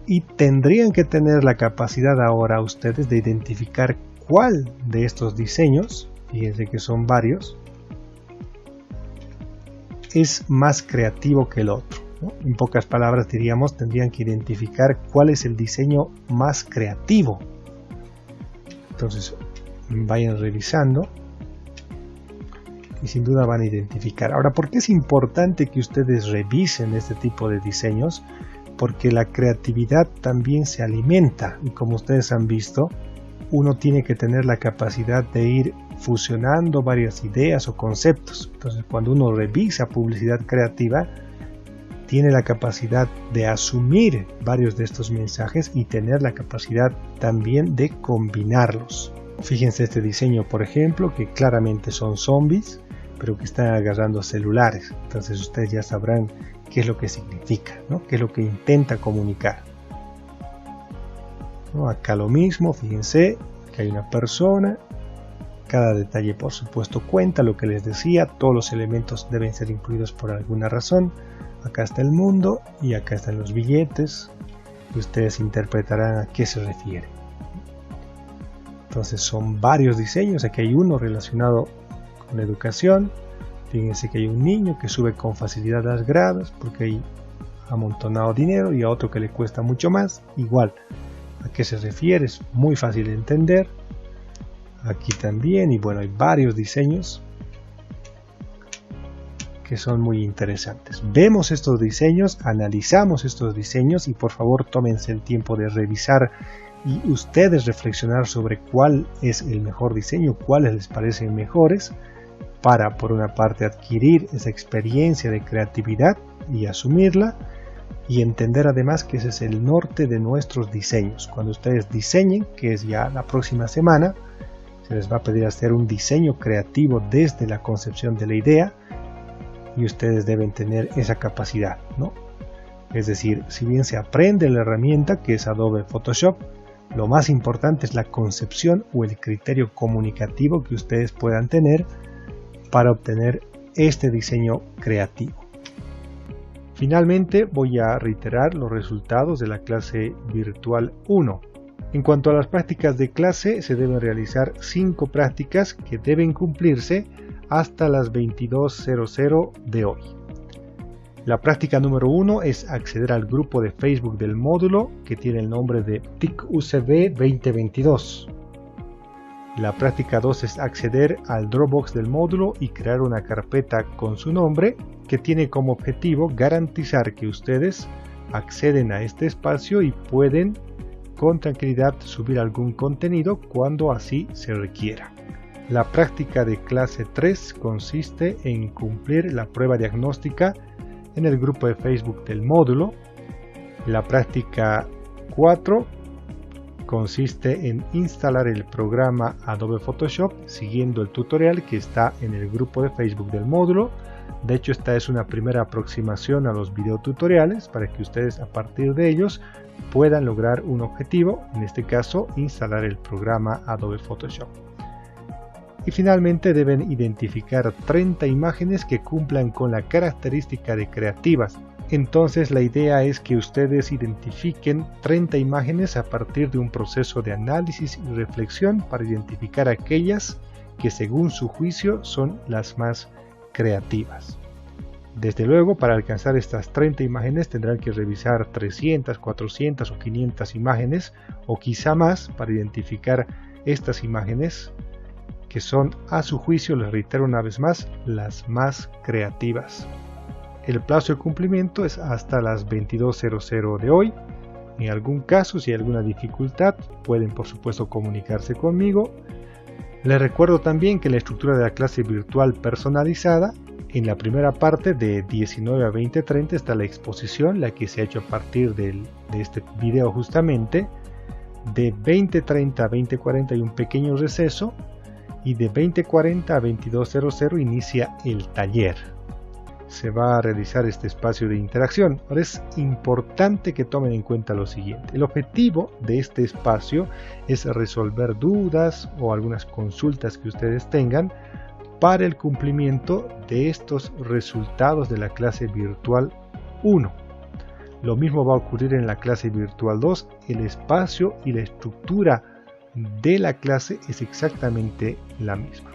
y tendrían que tener la capacidad ahora ustedes de identificar cuál de estos diseños, fíjense que son varios, es más creativo que el otro, ¿no? En pocas palabras diríamos, tendrían que identificar cuál es el diseño más creativo. Entonces vayan revisando y sin duda van a identificar. Ahora, ¿por qué es importante que ustedes revisen este tipo de diseños? Porque la creatividad también se alimenta y como ustedes han visto, uno tiene que tener la capacidad de ir fusionando varias ideas o conceptos. Entonces, cuando uno revisa publicidad creativa, tiene la capacidad de asumir varios de estos mensajes y tener la capacidad también de combinarlos. Fíjense este diseño, por ejemplo, que claramente son zombies, pero que están agarrando celulares. Entonces ustedes ya sabrán qué es lo que significa, ¿no? Qué es lo que intenta comunicar. ¿No? Acá lo mismo, fíjense que hay una persona, cada detalle por supuesto cuenta, lo que les decía, todos los elementos deben ser incluidos por alguna razón. Acá está el mundo y acá están los billetes y ustedes interpretarán a qué se refiere. Entonces son varios diseños, aquí hay uno relacionado con la educación. Fíjense que hay un niño que sube con facilidad las gradas porque hay amontonado dinero y a otro que le cuesta mucho más. Igual, ¿a qué se refiere? Es muy fácil de entender. Aquí también, y bueno, hay varios diseños que son muy interesantes. Vemos estos diseños, analizamos estos diseños y por favor tómense el tiempo de revisar y ustedes reflexionar sobre cuál es el mejor diseño, cuáles les parecen mejores, para por una parte adquirir esa experiencia de creatividad y asumirla, y entender además que ese es el norte de nuestros diseños. Cuando ustedes diseñen, que es ya la próxima semana, se les va a pedir hacer un diseño creativo desde la concepción de la idea y ustedes deben tener esa capacidad, ¿no? Es decir, si bien se aprende la herramienta que es Adobe Photoshop, lo más importante es la concepción o el criterio comunicativo que ustedes puedan tener para obtener este diseño creativo. Finalmente voy a reiterar los resultados de la clase virtual 1. En cuanto a las prácticas de clase, se deben realizar 5 prácticas que deben cumplirse hasta las 22:00 de hoy. La práctica número 1 es acceder al grupo de Facebook del módulo que tiene el nombre de TIC-UCB 2022. La práctica 2 es acceder al Dropbox del módulo y crear una carpeta con su nombre que tiene como objetivo garantizar que ustedes acceden a este espacio y pueden con tranquilidad subir algún contenido cuando así se requiera. La práctica de clase 3 consiste en cumplir la prueba diagnóstica en el grupo de Facebook del módulo. La práctica 4 consiste en instalar el programa Adobe Photoshop siguiendo el tutorial que está en el grupo de Facebook del módulo. De hecho, esta es una primera aproximación a los videotutoriales para que ustedes a partir de ellos puedan lograr un objetivo, en este caso instalar el programa Adobe Photoshop. Y finalmente deben identificar 30 imágenes que cumplan con la característica de creativas. Entonces la idea es que ustedes identifiquen 30 imágenes a partir de un proceso de análisis y reflexión para identificar aquellas que según su juicio son las más creativas. Desde luego, para alcanzar estas 30 imágenes tendrán que revisar 300, 400 o 500 imágenes o quizá más para identificar estas imágenes que son a su juicio, les reitero una vez más, las más creativas. El plazo de cumplimiento es hasta las 22:00 de hoy. En algún caso, si hay alguna dificultad, pueden por supuesto comunicarse conmigo. Les recuerdo también que en la estructura de la clase virtual personalizada, en la primera parte de 19 a 20:30 está la exposición, la que se ha hecho a partir de este video justamente. De 20:30 a 20:40 hay un pequeño receso y de 20:40 a 22:00 inicia el taller. Se va a realizar este espacio de interacción. Ahora es importante que tomen en cuenta lo siguiente. El objetivo de este espacio es resolver dudas o algunas consultas que ustedes tengan para el cumplimiento de estos resultados de la clase virtual 1. Lo mismo va a ocurrir en la clase virtual 2. El espacio y la estructura de la clase es exactamente la misma.